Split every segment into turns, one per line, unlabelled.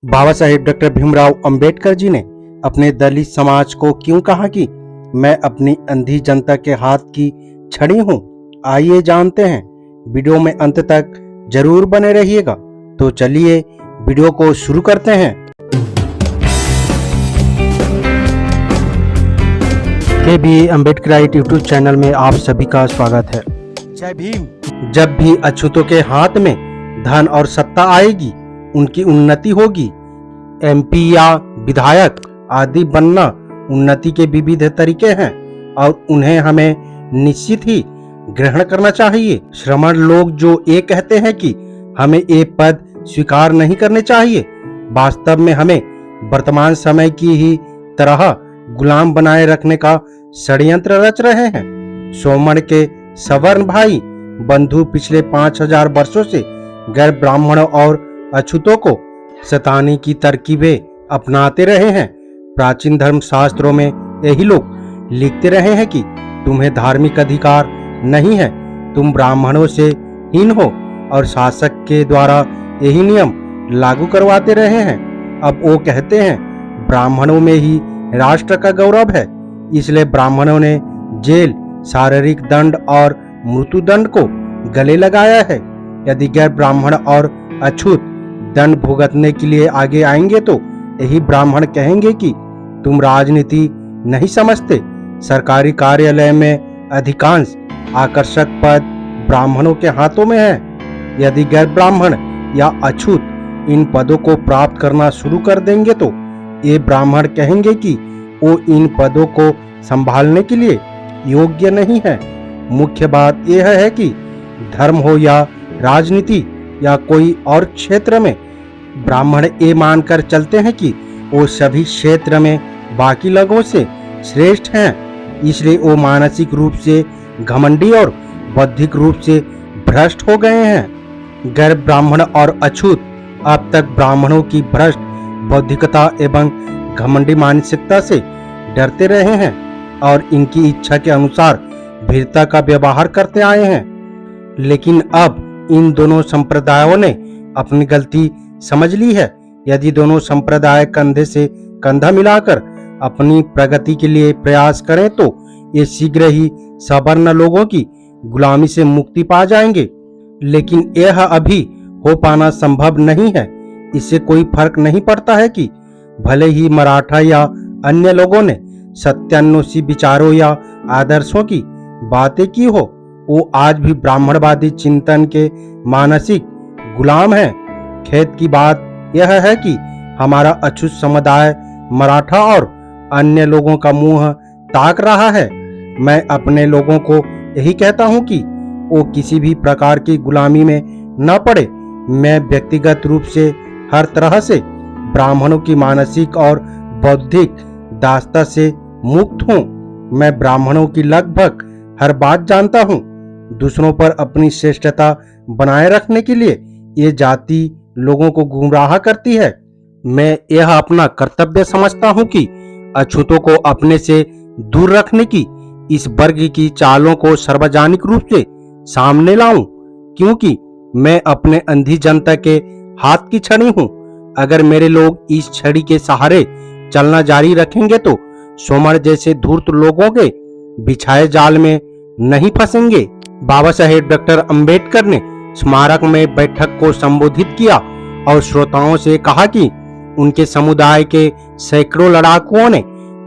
Baba Saheb doctor Bhimrao Ambedkar ji ने अपने दलित समाज को क्यों कहा कि मैं अपनी अंधी जनता के हाथ की छड़ी हूं? आइए जानते हैं। वीडियो में अंत तक जरूर बने रहिएगा। तो चलिए वीडियो को शुरू करते हैं। के अंबेडकराइट यूट्यूब चैनल में आप सभी का स्वागत है। जय भीम। जब भी अछूतों के हाथ में धन और सत्ता आएगी, उनकी उन्नति होगी। एमपी या विधायक आदि बनना उन्नति के विविध तरीके हैं और उन्हें हमें निश्चित ही ग्रहण करना चाहिए। श्रमण लोग जो ये कहते हैं कि हमें ये पद स्वीकार नहीं करने चाहिए, वास्तव में हमें वर्तमान समय की ही तरह गुलाम बनाए रखने का षड्यंत्र रच रहे हैं। सोमण के सवर्ण भाई बंधु पिछले 5000 वर्षों से गैर ब्राह्मणों और अछूतों को सताने की तरकीबें अपनाते रहे हैं। प्राचीन धर्म शास्त्रों में यही लोग लिखते रहे हैं कि तुम्हें धार्मिक अधिकार नहीं है, तुम ब्राह्मणों से हीन हो, और शासक के द्वारा यही नियम लागू करवाते रहे हैं। अब वो कहते हैं ब्राह्मणों में ही राष्ट्र का गौरव है, इसलिए ब्राह्मणों ने जेल, शारीरिक दंड और मृत्युदंड को गले लगाया है। यदि गैर ब्राह्मण और अछूत दंड भुगतने के लिए आगे आएंगे तो यही ब्राह्मण कहेंगे कि तुम राजनीति नहीं समझते। सरकारी कार्यालय में अधिकांश आकर्षक पद ब्राह्मणों के हाथों में है। यदि गैर ब्राह्मण या अछूत इन पदों को प्राप्त करना शुरू कर देंगे तो ये ब्राह्मण कहेंगे कि वो इन पदों को संभालने के लिए योग्य नहीं है। मुख्य बात यह है कि धर्म हो या राजनीति या कोई और क्षेत्र में ब्राह्मण ये मानकर चलते हैं कि वो सभी क्षेत्र में बाकी लोगों से श्रेष्ठ हैं, इसलिए वो मानसिक रूप से घमंडी और बौद्धिक रूप से भ्रष्ट हो गए हैं। गैर ब्राह्मण और अछूत अब तक ब्राह्मणों की भ्रष्ट बौद्धिकता एवं घमंडी मानसिकता से डरते रहे हैं और इनकी इच्छा के अनुसार वीरता का व्यवहार करते आए हैं। लेकिन अब इन दोनों संप्रदायों ने अपनी गलती समझ ली है। यदि दोनों संप्रदाय कंधे से कंधा मिलाकर अपनी प्रगति के लिए प्रयास करें तो ये शीघ्र ही सवर्ण लोगों की गुलामी से मुक्ति पा जाएंगे। लेकिन यह अभी हो पाना संभव नहीं है। इससे कोई फर्क नहीं पड़ता है कि भले ही मराठा या अन्य लोगों ने सत्यान्वेषी विचारों या आदर्शों की बातें की हो, वो आज भी ब्राह्मणवादी चिंतन के मानसिक गुलाम हैं। खेद की बात यह है कि हमारा अछूत समुदाय मराठा और अन्य लोगों का मुंह ताक रहा है। मैं अपने लोगों को यही कहता हूं कि वो किसी भी प्रकार की गुलामी में न पड़े। मैं व्यक्तिगत रूप से हर तरह से ब्राह्मणों की मानसिक और बौद्धिक दास्ता से मुक्त हूं। मैं ब्राह्मणों की लगभग हर बात जानता हूं। दूसरों पर अपनी श्रेष्ठता बनाए रखने के लिए ये जाति लोगों को गुमराह करती है। मैं यह अपना कर्तव्य समझता हूं कि अछूतों को अपने से दूर रखने की इस वर्ग की चालों को सार्वजनिक रूप से सामने लाऊं, क्योंकि मैं अपने अंधी जनता के हाथ की छड़ी हूं। अगर मेरे लोग इस छड़ी के सहारे चलना जारी रखेंगे तो सोमण जैसे धूर्त लोगों के बिछाए जाल में नहीं फंसेंगे। बाबा साहेब डॉक्टर अंबेडकर ने स्मारक में बैठक को संबोधित किया और श्रोताओं से कहा कि उनके समुदाय के सैकड़ों लड़ाकुओं ने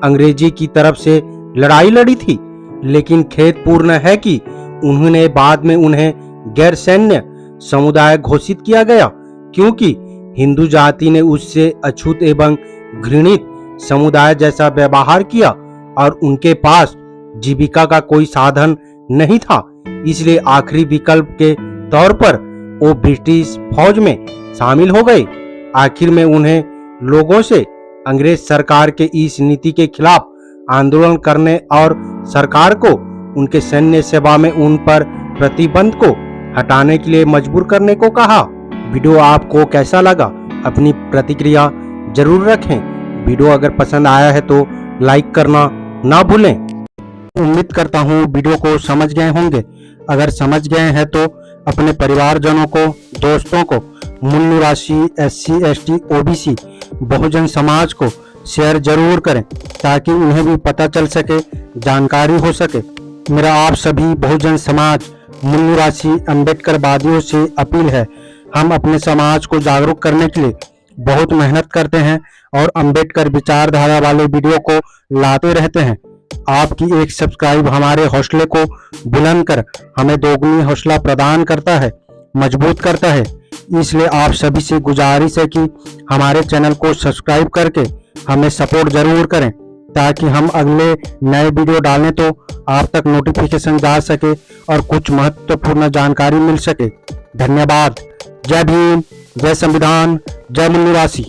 अंग्रेजी की तरफ से लड़ाई लड़ी थी, लेकिन खेदपूर्ण है कि उन्होंने बाद में उन्हें गैर सैन्य समुदाय घोषित किया गया, क्योंकि हिंदू जाति ने उससे अछूत एवं घृणित समुदाय जैसा व्यवहार किया और उनके पास जीविका का कोई साधन नहीं था। इसलिए आखिरी विकल्प के तौर पर वो ब्रिटिश फौज में शामिल हो गए। आखिर में उन्हें लोगों से अंग्रेज सरकार के इस नीति के खिलाफ आंदोलन करने और सरकार को उनके सैन्य सेवा में उन पर प्रतिबंध को हटाने के लिए मजबूर करने को कहा। वीडियो आपको कैसा लगा? अपनी प्रतिक्रिया जरूर रखें। वीडियो अगर पसंद आया है तो लाइक करना ना भूलें। उम्मीद करता हूँ वीडियो को समझ गए होंगे। अगर समझ गए हैं तो अपने परिवारजनों को, दोस्तों को मुन्नू राशि SC ST OBC Bahujan Samaj को शेयर जरूर करें ताकि उन्हें भी पता चल सके, जानकारी हो सके। मेरा आप सभी बहुजन समाज मुन्नू राशि अम्बेडकरवादियों से अपील है, हम अपने समाज को जागरूक करने के लिए बहुत मेहनत करते हैं और अम्बेडकर विचारधारा वाले वीडियो को लाते रहते हैं। आपकी एक सब्सक्राइब हमारे हौसले को बुलंद कर हमें दोगुनी हौसला प्रदान करता है, मजबूत करता है। इसलिए आप सभी से गुजारिश है कि हमारे चैनल को सब्सक्राइब करके हमें सपोर्ट जरूर करें ताकि हम अगले नए वीडियो डालें तो आप तक नोटिफिकेशन जा सके और कुछ महत्वपूर्ण जानकारी मिल सके। धन्यवाद। जय भीम, जय संविधान, जय मुन्नू राशि।